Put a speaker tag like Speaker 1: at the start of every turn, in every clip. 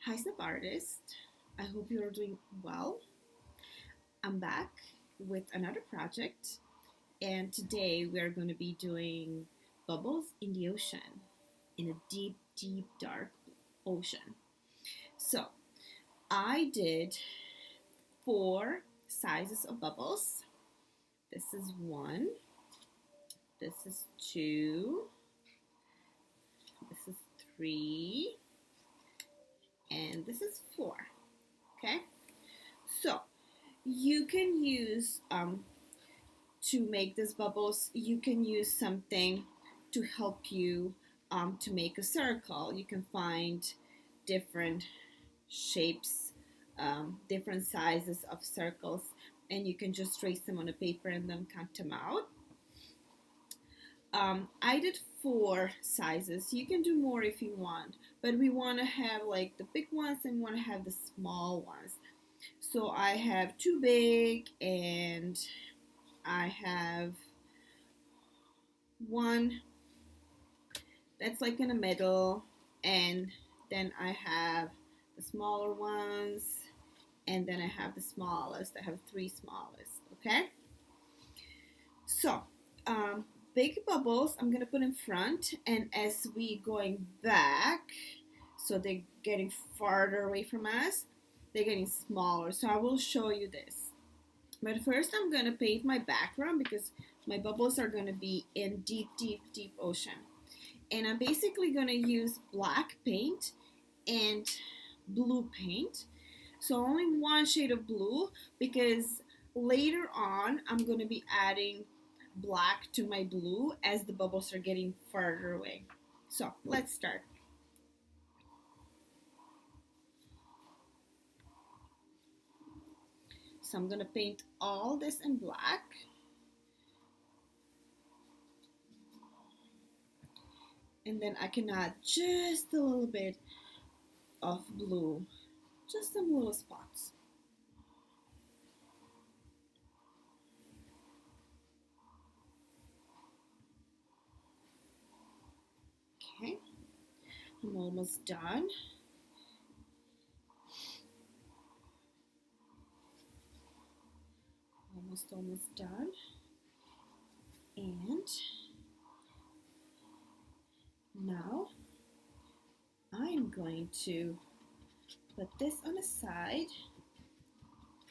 Speaker 1: Hi, Snap Artist. I hope you're doing well. I'm back with another project, and today we are going to be doing bubbles in the ocean, in a deep, deep, dark ocean. So, I did four sizes of bubbles. This is one, this is two, this is three, and this is four. Okay? So, you can use to make these bubbles, you can use something to help you to make a circle. You can find different shapes, different sizes of circles, and you can just trace them on a paper and then cut them out. I did four sizes. You can do more if you want, but we want to have like the big ones and want to have the small ones. So I have two big and I have one that's like in the middle, and then I have the smaller ones, and then I have the smallest. I have three smallest. Okay, so big bubbles I'm gonna put in front, and as we going back, so they're getting farther away from us, they're getting smaller. So I will show you this, but first I'm gonna paint my background because my bubbles are gonna be in deep, deep, deep ocean. And I'm basically going to use black paint and blue paint. So only one shade of blue, because later on I'm going to be adding black to my blue as the bubbles are getting farther away. So let's start. So I'm going to paint all this in black. And then I can add just a little bit of blue, just some little spots. Okay, I'm almost done. Almost done. And now I'm going to put this on the side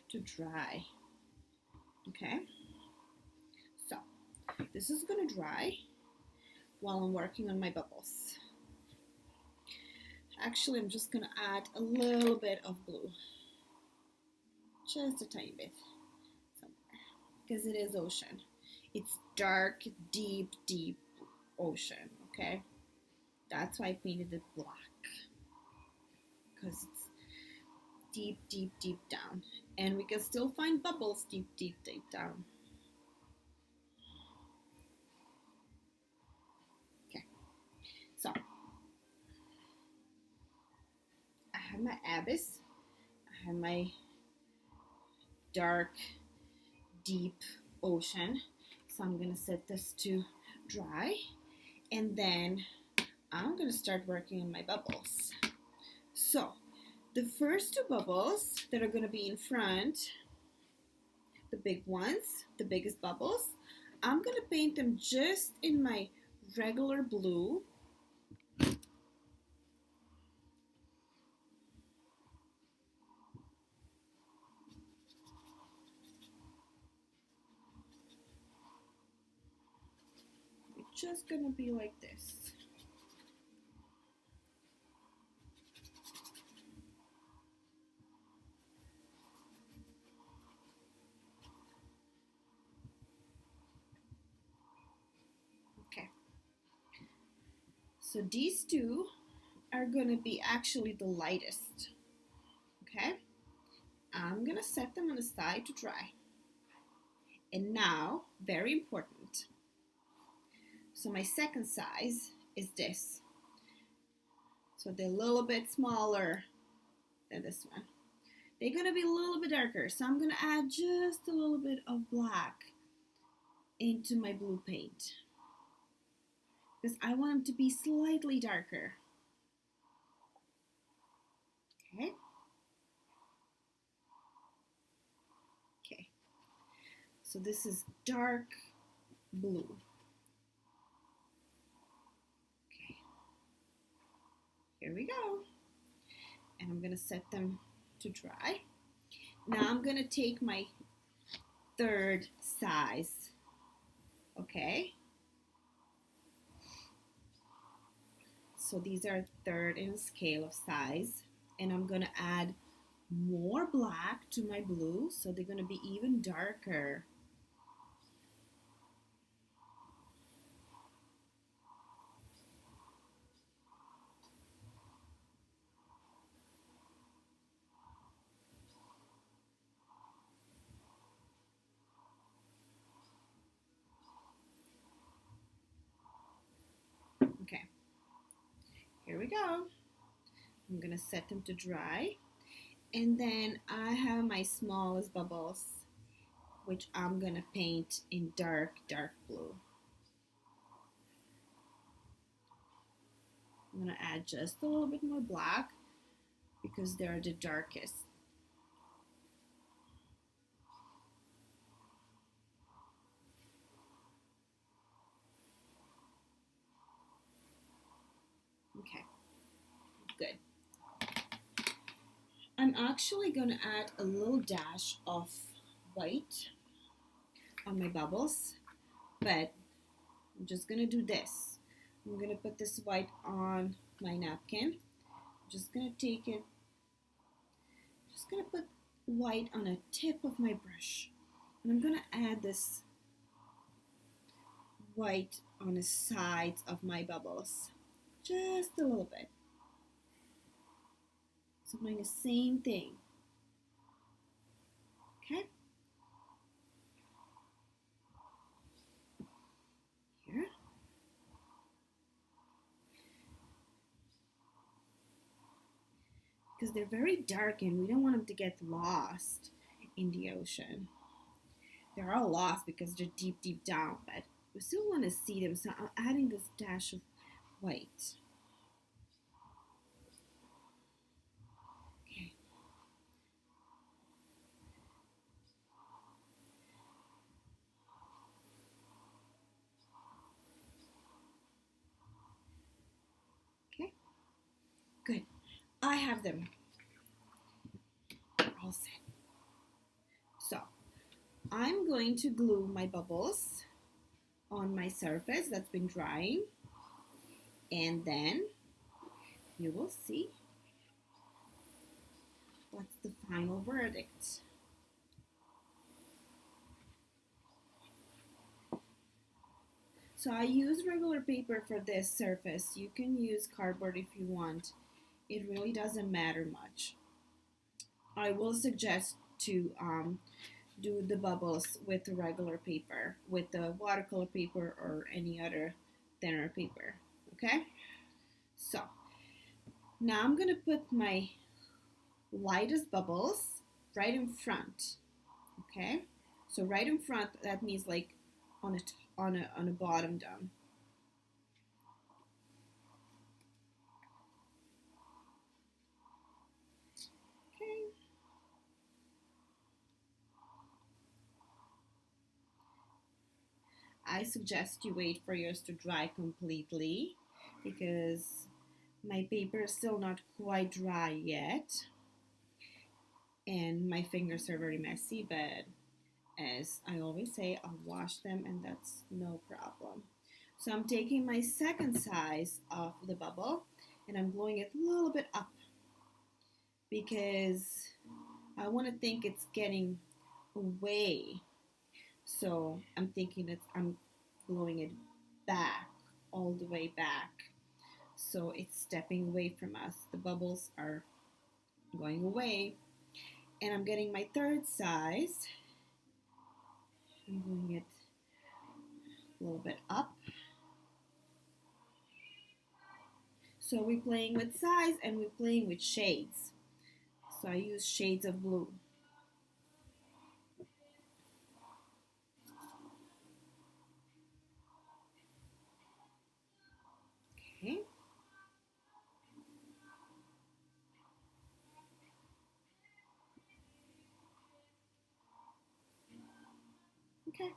Speaker 1: to dry. Okay, so this is gonna dry while I'm working on my bubbles. Actually, I'm just gonna add a little bit of blue, just a tiny bit somewhere, because it is ocean. It's dark, deep, deep ocean. Okay, that's why I painted it black, because it's deep, deep, deep down, and we can still find bubbles deep, deep, deep down. Okay, so I have my abyss, I have my dark, deep ocean. So I'm gonna set this to dry, and then I'm gonna start working on my bubbles. So the first two bubbles that are gonna be in front, the big ones, the biggest bubbles, I'm gonna paint them just in my regular blue. It's just gonna be like this. Okay. So these two are gonna be actually the lightest. Okay. I'm gonna set them on the side to dry. And now, very important. So my second size is this. So they're a little bit smaller than this one. They're gonna be a little bit darker. So I'm gonna add just a little bit of black into my blue paint, because I want them to be slightly darker. So this is dark blue. Okay, here we go. And I'm gonna set them to dry. Now I'm gonna take my third size, okay? So these are third in a scale of size, and I'm gonna add more black to my blue, so they're gonna be even darker. Okay, here we go. I'm gonna set them to dry. And then I have my smallest bubbles, which I'm gonna paint in dark blue. I'm gonna add just a little bit more black because they're the darkest. Okay, good. I'm actually gonna add a little dash of white on my bubbles, but I'm just gonna do this. I'm gonna put this white on my napkin. I'm just gonna take it, just gonna put white on a tip of my brush. And I'm gonna add this white on the sides of my bubbles. Just a little bit. So I'm doing the same thing. Okay? Here. Because they're very dark and we don't want them to get lost in the ocean. They're all lost because they're deep down, but we still want to see them, so I'm adding this dash of white. Okay. Okay. Good. I have them all set. So I'm going to glue my bubbles on my surface that's been drying, and then you will see what's the final verdict. So I use regular paper for this surface. You can use cardboard if you want. It really doesn't matter much. I will suggest to do the bubbles with the regular paper, with the watercolor paper or any other thinner paper, okay? So now I'm gonna put my lightest bubbles right in front, okay? So right in front, that means like on a bottom down. Okay. I suggest you wait for yours to dry completely because my paper is still not quite dry yet and my fingers are very messy, but as I always say, I'll wash them and that's no problem. So I'm taking my second size of the bubble and I'm gluing it a little bit up because I want to think it's getting away. So I'm thinking that I'm gluing it back, all the way back. So it's stepping away from us. The bubbles are going away. And I'm getting my third size. I'm gluing it a little bit up. So we're playing with size and we're playing with shades. So I use shades of blue. Okay. Okay.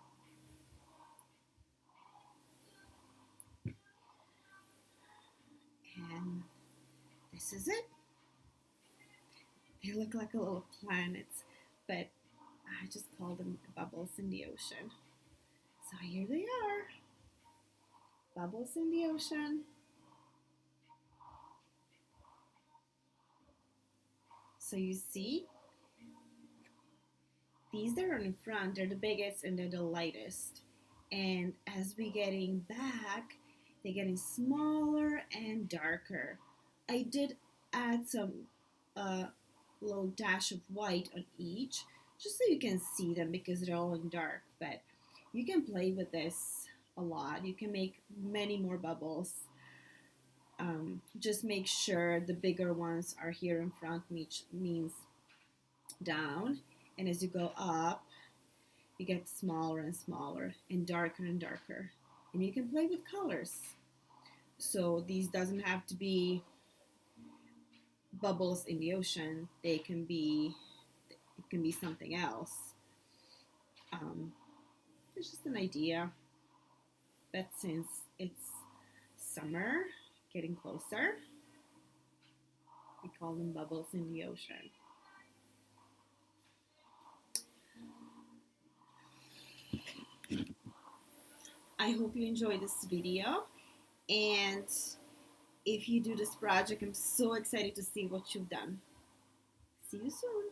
Speaker 1: And this is it. They look like a little planets, but I just call them bubbles in the ocean. So here they are, bubbles in the ocean. So you see, these that are in front, they're the biggest and they're the lightest. And as we getting back, they're getting smaller and darker. I did add some little dash of white on each, just so you can see them because they're all in dark. But you can play with this a lot. You can make many more bubbles. Just make sure the bigger ones are here in front, which means down. And as you go up, you get smaller and smaller and darker. And you can play with colors. So these doesn't have to be bubbles in the ocean. It can be something else. It's just an idea. But since it's summer, getting closer, we call them bubbles in the ocean. I hope you enjoyed this video, and if you do this project, I'm so excited to see what you've done. See you soon.